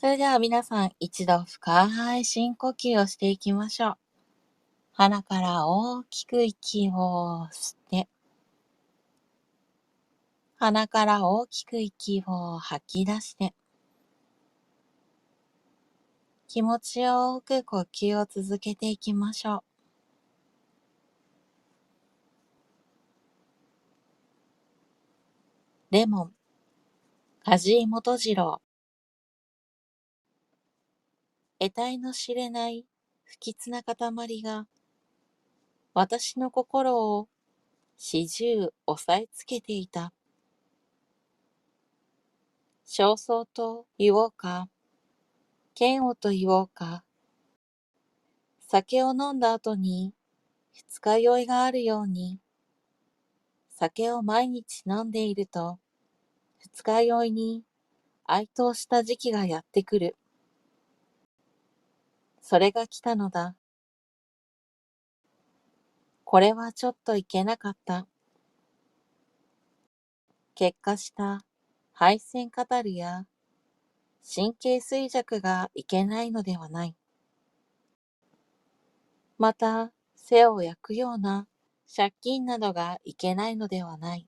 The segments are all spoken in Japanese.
それでは皆さん一度深い深呼吸をしていきましょう。鼻から大きく息を吸って、鼻から大きく息を吐き出して、気持ちよく呼吸を続けていきましょう。レモン、梶井元次郎。得体の知れない不吉な塊が私の心を始終押さえつけていた。焦燥と言おうか、嫌悪と言おうか、酒を飲んだ後に二日酔いがあるように、酒を毎日飲んでいると二日酔いに哀悼した時期がやってくる。それが来たのだ。これはちょっといけなかった。結果した敗戦カタルや神経衰弱がいけないのではない。また背を焼くような借金などがいけないのではない。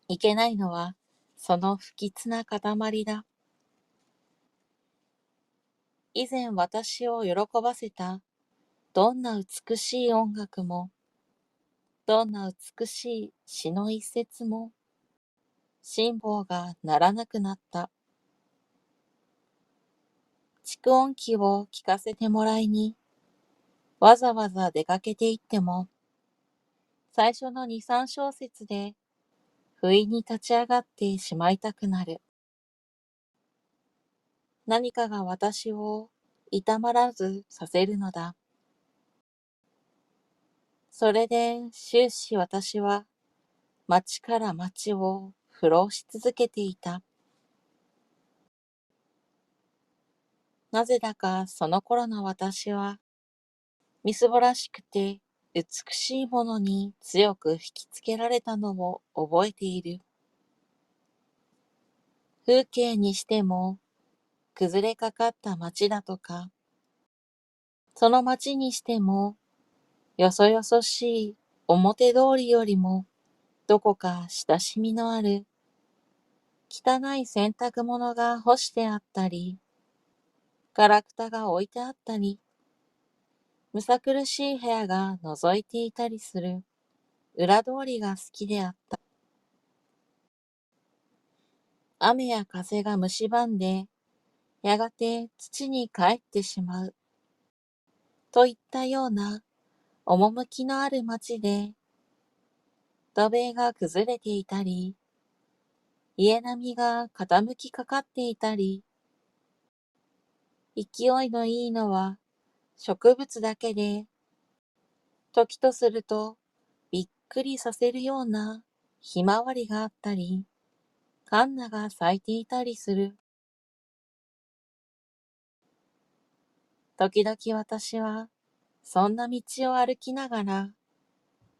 いけないのはその不吉な塊だ。以前私を喜ばせたどんな美しい音楽も、どんな美しい詩の一節も、辛抱がならなくなった。蓄音機を聞かせてもらいに、わざわざ出かけて行っても、最初の2、3小節で、不意に立ち上がってしまいたくなる。何かが私を痛まらずさせるのだ。それで終始私は街から街を浮浪し続けていた。なぜだかその頃の私は、みすぼらしくて美しいものに強く引きつけられたのを覚えている。風景にしても、崩れかかった街だとか、その街にしても、よそよそしい表通りよりも、どこか親しみのある、汚い洗濯物が干してあったり、ガラクタが置いてあったり、むさ苦しい部屋が覗いていたりする裏通りが好きであった。雨や風が蝕んで、やがて土に帰ってしまう、といったような趣のある街で、土塀が崩れていたり、家並みが傾きかかっていたり、勢いのいいのは植物だけで、時とするとびっくりさせるようなひまわりがあったり、カンナが咲いていたりする。時々私は、そんな道を歩きながら、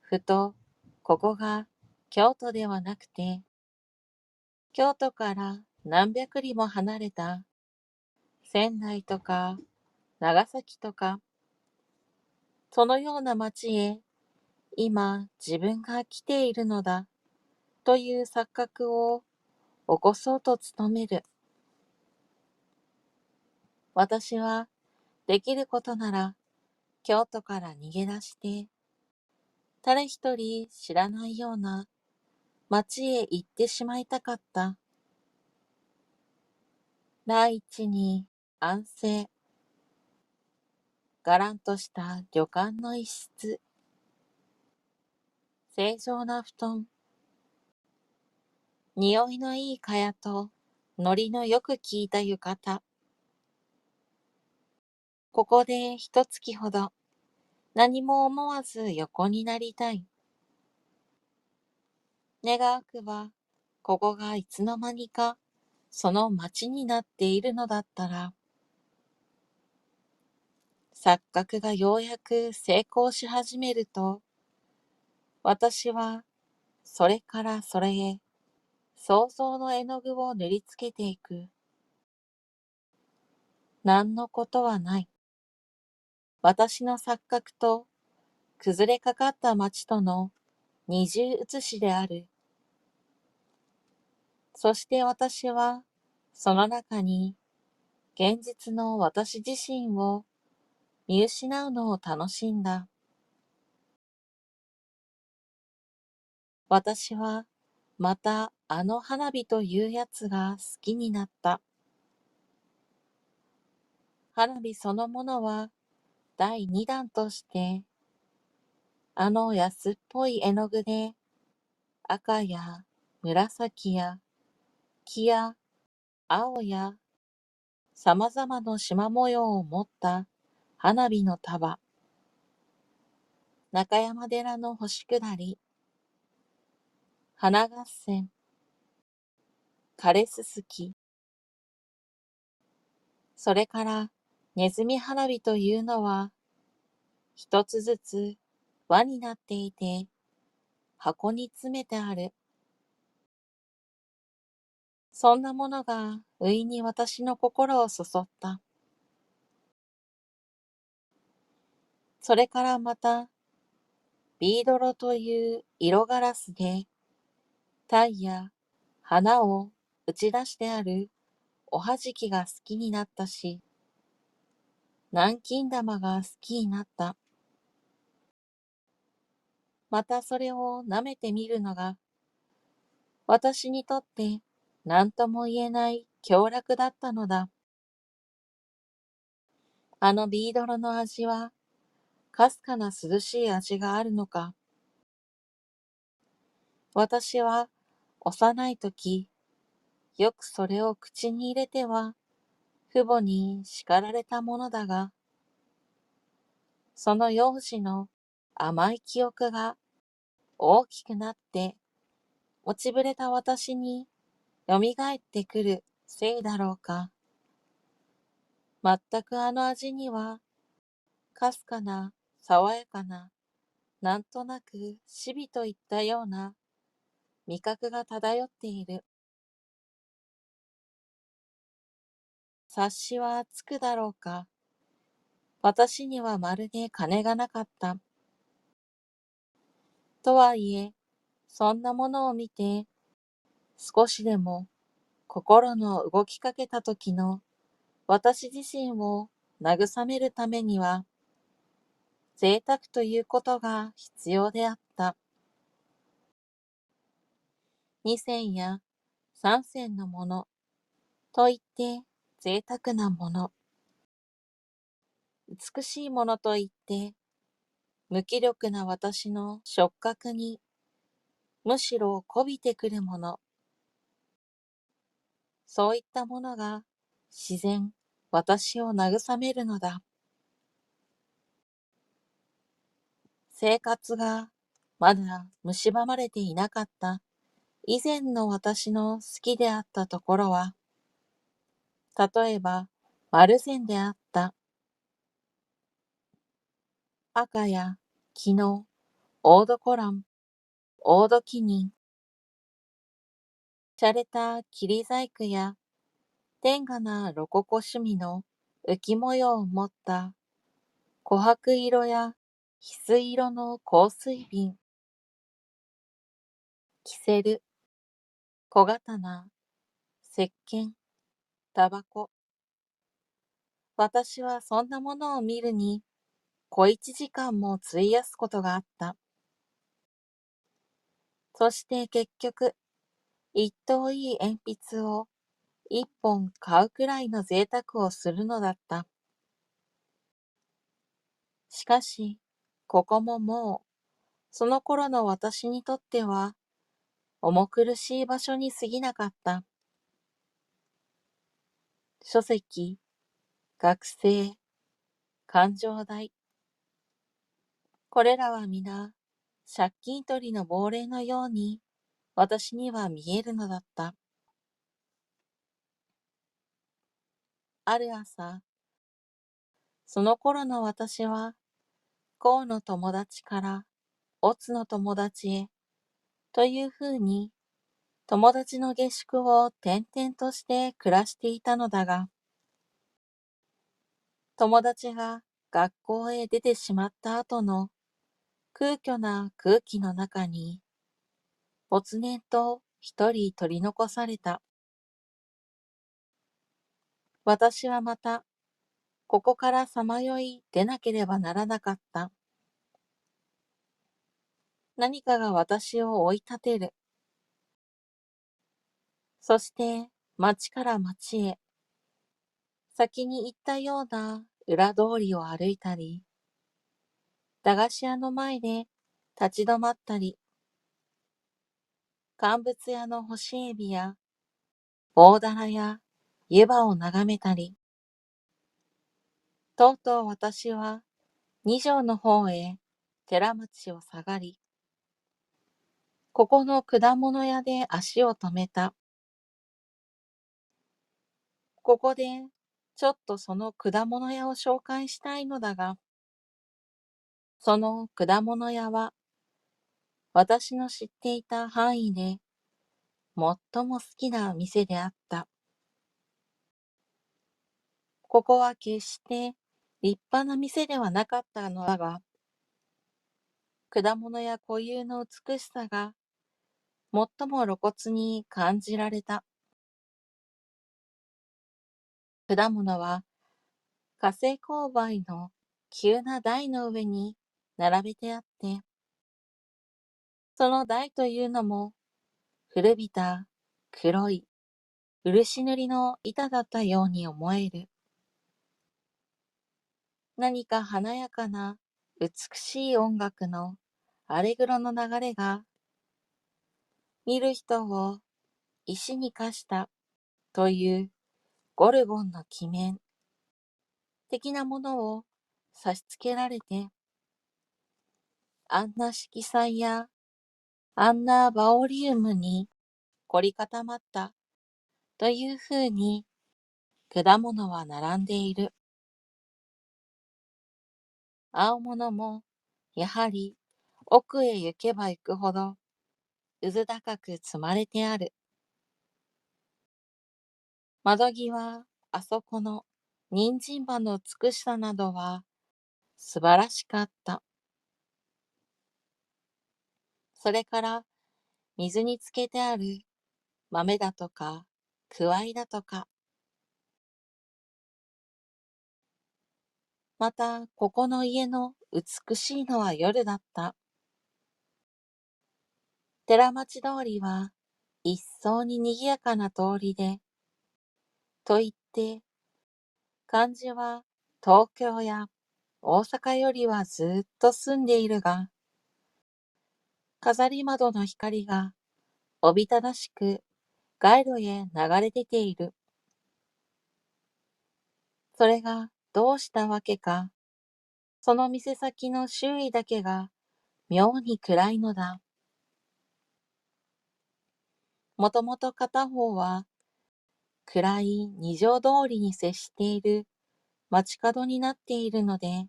ふと、ここが京都ではなくて、京都から何百里も離れた仙台とか長崎とか、そのような町へ今自分が来ているのだという錯覚を起こそうと努める。私はできることなら京都から逃げ出して、誰一人知らないような町へ行ってしまいたかった。第一に安静、がらんとした旅館の一室、正常な布団、匂いのいい蚊帳と、のりのよく効いた浴衣。ここで一月ほど、何も思わず横になりたい。願わくば、ここがいつの間にか、その町になっているのだったら、錯覚がようやく成功し始めると、私はそれからそれへ想像の絵の具を塗りつけていく。何のことはない。私の錯覚と崩れかかった街との二重写しである。そして私はその中に現実の私自身を見失うのを楽しんだ。私はまたあの花火というやつが好きになった。花火そのものは第二弾としてあの安っぽい絵の具で赤や紫や黄や青や様々な縞模様を持った花火の束、中山寺の星下り、花合戦、枯れすすき、それからネズミ花火というのは、一つずつ輪になっていて、箱に詰めてある。そんなものが不意に私の心をそそった。それからまた、ビードロという色ガラスで、鯛や花を打ち出してあるおはじきが好きになったし、南京玉が好きになった。またそれを舐めてみるのが、私にとって何とも言えない享楽だったのだ。あのビードロの味は、かすかな涼しい味があるのか。私は幼い時、よくそれを口に入れては、父母に叱られたものだが、その幼児の甘い記憶が大きくなって落ちぶれた私に蘇ってくるせいだろうか。全くあの味には、かすかな、爽やかな、なんとなく死びといったような味覚が漂っている。察しはつくだろうか。私にはまるで金がなかった。とはいえ、そんなものを見て、少しでも心の動きかけた時の私自身を慰めるためには、贅沢ということが必要であった。二銭や三銭のものといって贅沢なもの、美しいものといって無気力な私の触覚にむしろ媚びてくるもの、そういったものが自然私を慰めるのだ。生活がまだ蝕まれていなかった以前の私の好きであったところは、例えば丸善であった。赤や木のオードコラン、オードキニン、洒落た切細工や天下なロココ趣味の浮模様を持った琥珀色や翡翠色の香水瓶、キセル、小刀、石鹸、タバコ。私はそんなものを見るに小1時間も費やすことがあった。そして結局、一等いい鉛筆を一本買うくらいの贅沢をするのだった。しかし、ここももう、その頃の私にとっては、重苦しい場所に過ぎなかった。書籍、学生、勘定代。これらは皆、借金取りの亡霊のように、私には見えるのだった。ある朝、その頃の私は、甲の友達から乙の友達へ、というふうに、友達の下宿を転々として暮らしていたのだが、友達が学校へ出てしまった後の空虚な空気の中に、没年と一人取り残された。私はまた、ここからさまよい出なければならなかった。何かが私を追い立てる。そして町から町へ、先に行ったような裏通りを歩いたり、駄菓子屋の前で立ち止まったり、乾物屋の干しエビや大棚や湯葉を眺めたり、とうとう私は二条の方へ寺町を下がり、ここの果物屋で足を止めた。ここでちょっとその果物屋を紹介したいのだが、その果物屋は私の知っていた範囲で最も好きな店であった。ここは決して立派な店ではなかったのだが、果物屋固有の美しさが最も露骨に感じられた。果物は火星勾配の急な台の上に並べてあって、その台というのも古びた黒い漆塗りの板だったように思える。何か華やかな美しい音楽のアレグロの流れが見る人を石に化したというゴルゴンの鬼面的なものを差し付けられて、あんな色彩やあんなバオリウムに凝り固まったというふうに果物は並んでいる。青物もやはり奥へ行けば行くほどうず高く積まれてある。窓際、あそこの人参葉の美しさなどは素晴らしかった。それから水につけてある豆だとか、くわいだとか、またここの家の美しいのは夜だった。寺町通りは一層に賑やかな通りで、と言って漢字は東京や大阪よりはずっと住んでいるが、飾り窓の光がおびただしく街路へ流れ出ている。それがどうしたわけか、その店先の周囲だけが妙に暗いのだ。もともと片方は暗い二条通りに接している街角になっているので、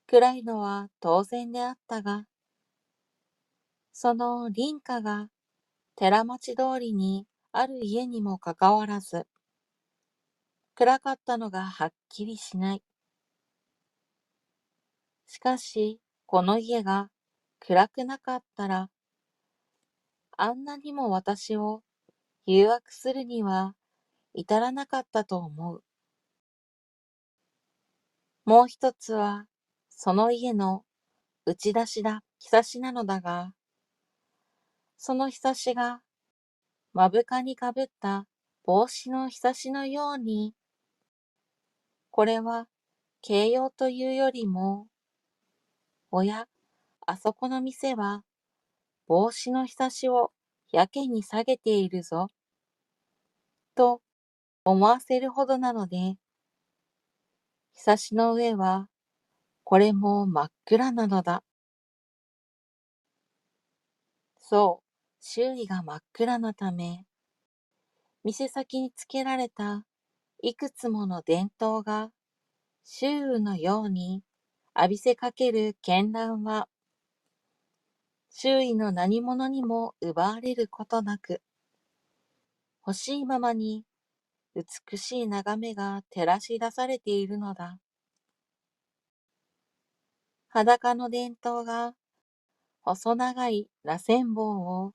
暗いのは当然であったが、その隣家が寺町通りにある家にもかかわらず、暗かったのがはっきりしない。しかし、この家が暗くなかったら、あんなにも私を誘惑するには至らなかったと思う。もう一つは、その家の打ち出しだ、ひさしなのだが、そのひさしが目深にかぶった帽子のひさしのように、これは形容というよりも、おや、あそこの店は帽子のひさしをやけに下げているぞ、と思わせるほどなので、ひさしの上はこれも真っ暗なのだ。そう、周囲が真っ暗なため、店先につけられたいくつもの電灯が周雨のように浴びせかける絢爛は、周囲の何者にも奪われることなく、欲しいままに美しい眺めが照らし出されているのだ。裸の伝統が細長い螺旋棒を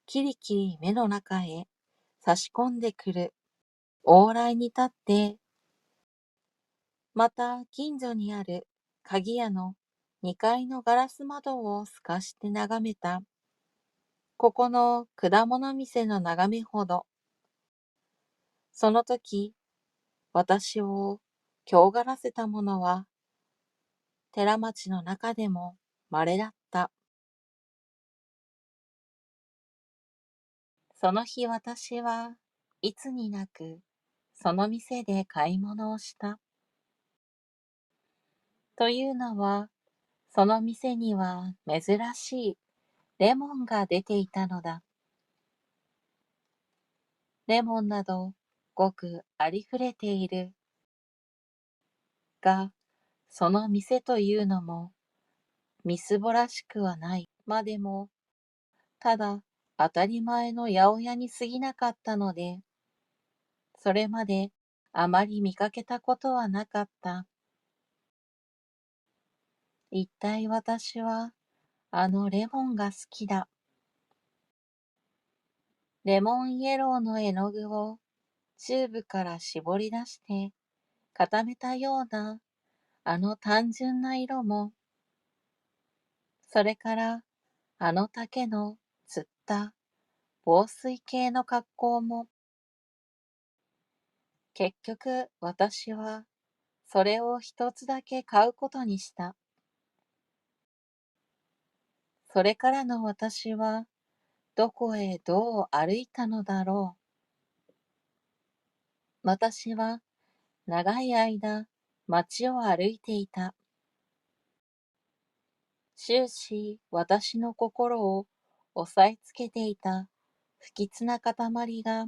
キリキリ目の中へ差し込んでくる往来に立って、また近所にある鍵屋の2階のガラス窓を透かして眺めた、ここの果物店の眺めほど、その時私を興がらせたものは寺町の中でも稀だった。その日私はいつになくその店で買い物をした。というのは、その店には珍しいレモンが出ていたのだ。レモンなどごくありふれているが、その店というのもみすぼらしくはないまでも、ただ当たり前の八百屋に過ぎなかったので、それまであまり見かけたことはなかった。一体私はあのレモンが好きだ。レモンイエローの絵の具をチューブから絞り出して固めたようなあの単純な色も、それからあの丈のつった防水系の格好も、結局私はそれを一つだけ買うことにした。それからの私はどこへどう歩いたのだろう。私は長い間街を歩いていた。終始私の心を押さえつけていた不吉な塊が、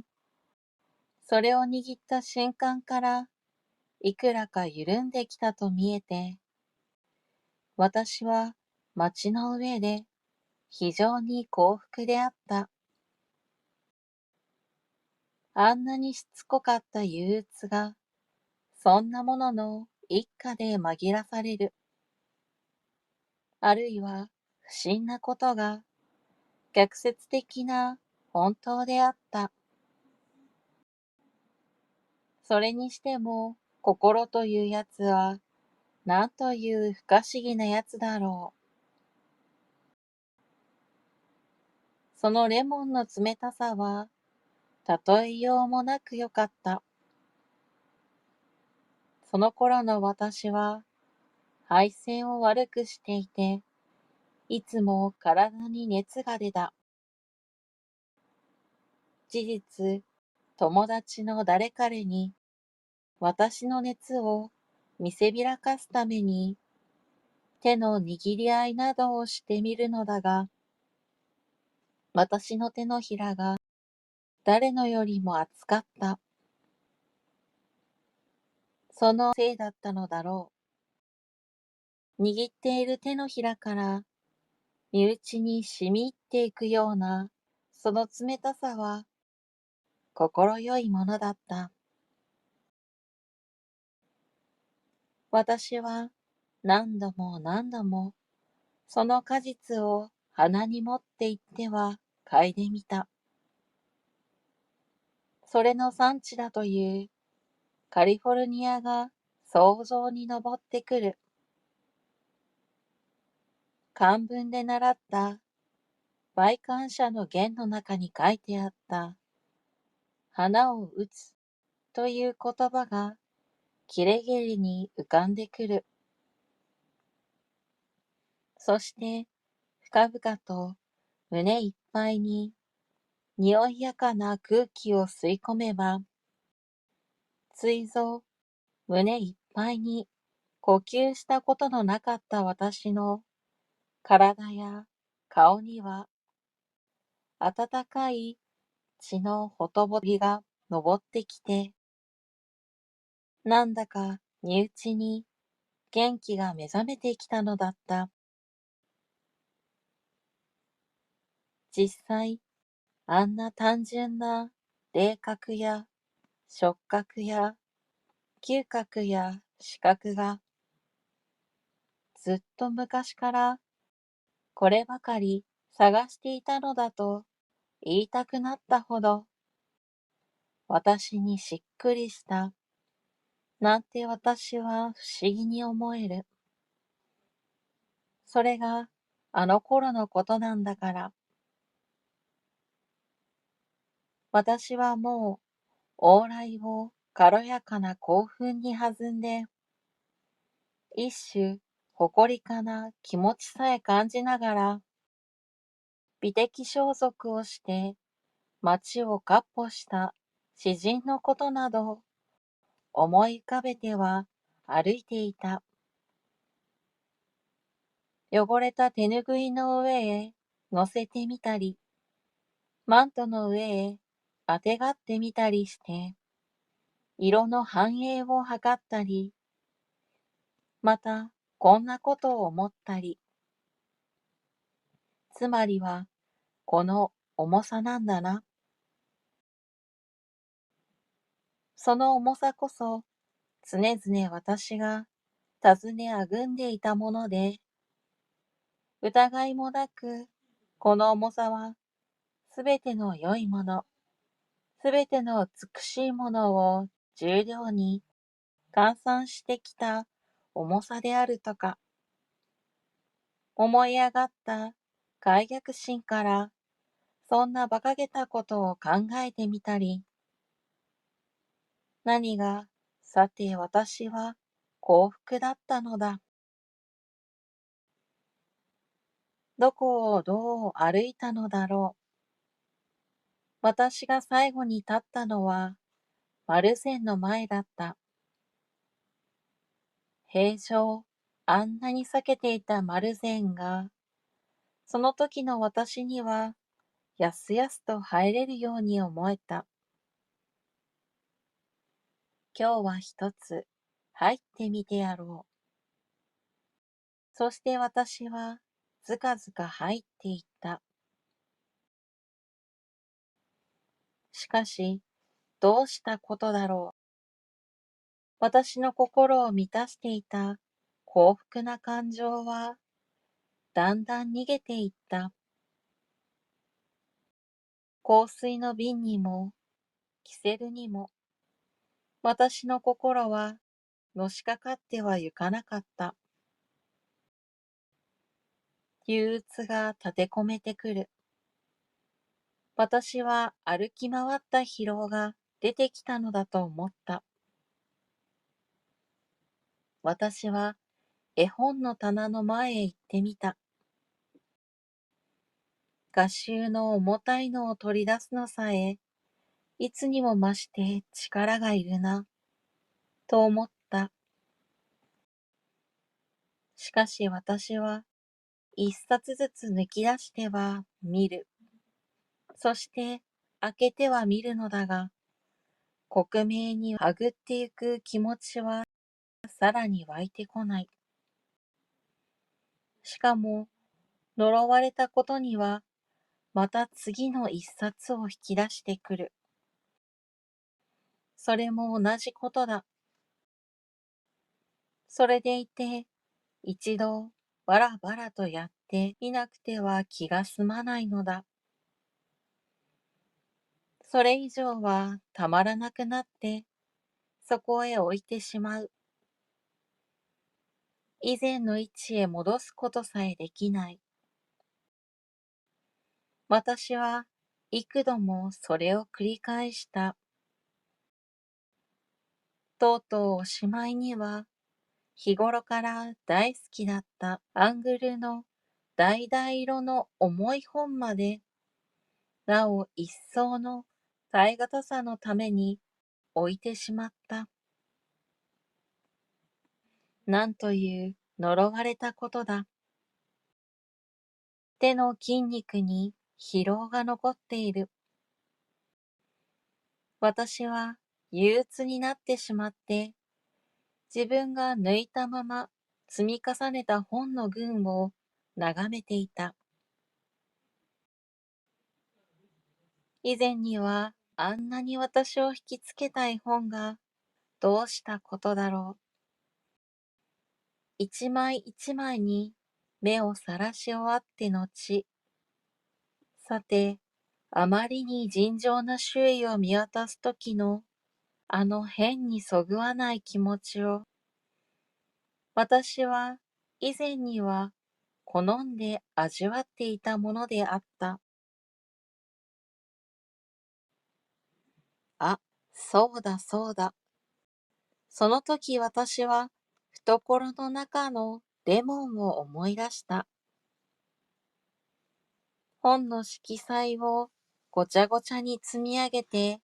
それを握った瞬間からいくらか緩んできたと見えて、私は街の上で非常に幸福であった。あんなにしつこかった憂鬱が、そんなものの一家で紛らされる。あるいは不審なことが逆説的な本当であった。それにしても心というやつはなんという不可思議なやつだろう。そのレモンの冷たさは例えようもなくよかった。その頃の私は配線を悪くしていて、いつも体に熱が出た。事実、友達の誰彼に私の熱を見せびらかすために手の握り合いなどをしてみるのだが、私の手のひらが誰のよりも熱かった。そのせいだったのだろう。握っている手のひらから身内に染み入っていくようなその冷たさは心よいものだった。私は何度も何度もその果実を鼻に持って行っては嗅いでみた。それの産地だというカリフォルニアが想像に上ってくる。漢文で習った梅感謝の言の中に書いてあった花を打つという言葉がきれげりに浮かんでくる。そして深々と胸いっぱいに匂いやかな空気を吸い込めば、ついぞ胸いっぱいに呼吸したことのなかった私の体や顔には温かい血のほとぼりが昇ってきて、なんだか身内に元気が目覚めてきたのだった。実際、あんな単純な霊覚や触覚や嗅覚や視覚がずっと昔からこればかり探していたのだと言いたくなったほど私にしっくりしたなんて私は不思議に思える。それがあの頃のことなんだから。私はもう往来を軽やかな興奮に弾んで、一種誇りかな気持ちさえ感じながら、美的装束をして街を闊歩した詩人のことなど思い浮かべては歩いていた。汚れた手ぬぐいの上へ乗せてみたり、マントの上へあてがってみたりして、色の反映を測ったり、またこんなことを思ったり、つまりはこの重さなんだな。その重さこそ常々私が尋ねあぐんでいたもので、疑いもなく、この重さはすべての良いもの、すべての美しいものを重量に換算してきた重さであるとか、思い上がった快逆心からそんな馬鹿げたことを考えてみたり、何がさて私は幸福だったのだ。どこをどう歩いたのだろう。私が最後に立ったのは丸善の前だった。平常、あんなに避けていた丸善が、その時の私には、やすやすと入れるように思えた。今日は一つ、入ってみてやろう。そして私は、ずかずか入っていった。しかし、どうしたことだろう。私の心を満たしていた幸福な感情は、だんだん逃げていった。香水の瓶にも、キセルにも、私の心はのしかかってはゆかなかった。憂鬱が立て込めてくる。私は歩き回った疲労が出てきたのだと思った。私は絵本の棚の前へ行ってみた。画集の重たいのを取り出すのさえ、いつにも増して力がいるな、と思った。しかし私は一冊ずつ抜き出しては見る。そして開けては見るのだが、克明にはぐってゆく気持ちはさらに湧いてこない。しかも呪われたことにはまた次の一冊を引き出してくる。それも同じことだ。それでいて一度バラバラとやっていなくては気が済まないのだ。それ以上はたまらなくなってそこへ置いてしまう。以前の位置へ戻すことさえできない。私は幾度もそれを繰り返した。とうとうおしまいには、日頃から大好きだったアングルの橙色の重い本まで、なお一層の耐え難さのために置いてしまった。なんという呪われたことだ。手の筋肉に疲労が残っている。私は憂鬱になってしまって、自分が抜いたまま積み重ねた本の群を眺めていた。以前にはあんなに私を引きつけたい本がどうしたことだろう。一枚一枚に目をさらし終わって後、さて、あまりに尋常な周囲を見渡すときのあの変にそぐわない気持ちを、私は以前には好んで味わっていたものであった。あ、そうだそうだ。その時私は懐の中のレモンを思い出した。本の色彩をごちゃごちゃに積み上げて、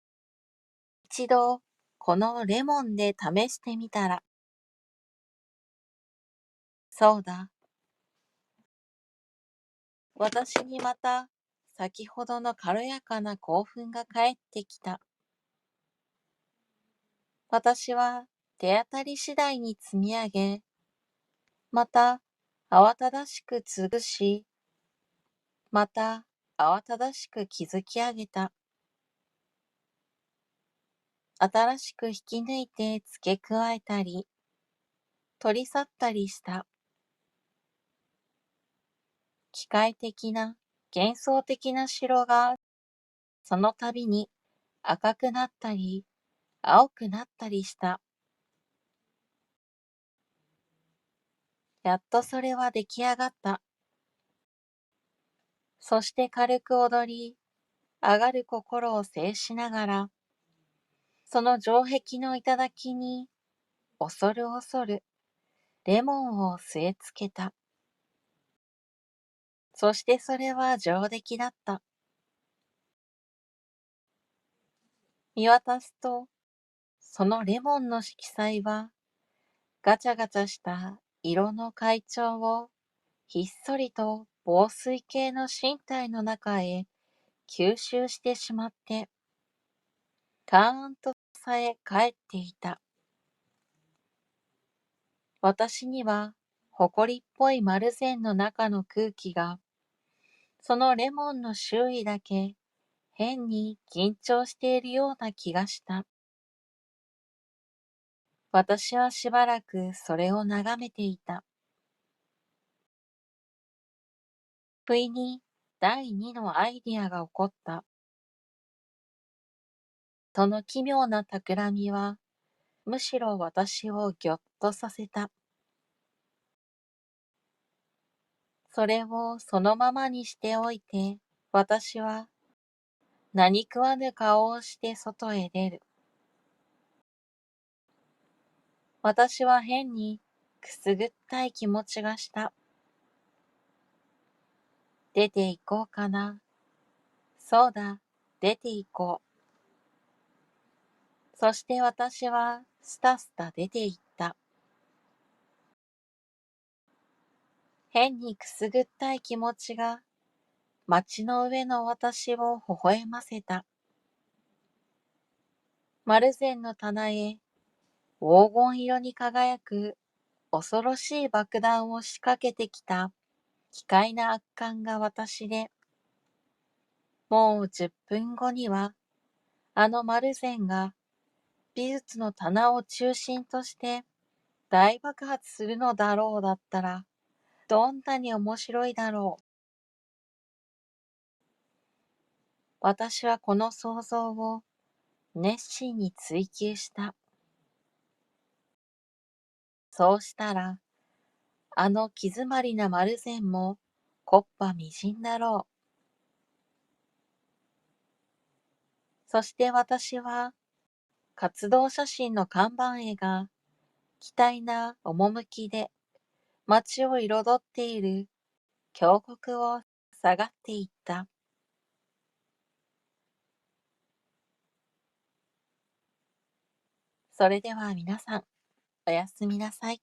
一度このレモンで試してみたら、そうだ、私にまた先ほどの軽やかな興奮が返ってきた。私は手当たり次第に積み上げ、また慌ただしく潰し、また慌ただしく築き上げた。新しく引き抜いて付け加えたり、取り去ったりした。機械的な、幻想的な城が、その度に赤くなったり、青くなったりした。やっとそれは出来上がった。そして軽く踊り、上がる心を制しながら、その城壁の頂に、恐る恐る、レモンを据え付けた。そしてそれは上出来だった。見渡すと、そのレモンの色彩は、ガチャガチャした色の階調をひっそりと紡錘形の身体の中へ吸収してしまって、カーンとさえ帰っていた。私には、埃っぽい丸善の中の空気が、そのレモンの周囲だけ変に緊張しているような気がした。私はしばらくそれを眺めていた。不意に第二のアイディアが起こった。その奇妙な企みは、むしろ私をぎょっとさせた。それをそのままにしておいて、私は何食わぬ顔をして外へ出る。私は変にくすぐったい気持ちがした。出て行こうかな。そうだ、出て行こう。そして私はスタスタ出て行った。変にくすぐったい気持ちが街の上の私を微笑ませた。丸善の棚へ黄金色に輝く恐ろしい爆弾を仕掛けてきた奇怪な悪漢が私で、もう10分後にはあの丸善が美術の棚を中心として大爆発するのだろうだったら、どんなに面白いだろう。私はこの想像を熱心に追求した。そうしたら、あの気詰まりな丸善も木っ端みじんだろう。そして私は活動写真の看板絵が期待な趣で街を彩っている峡谷を下がっていった。それでは皆さん、おやすみなさい。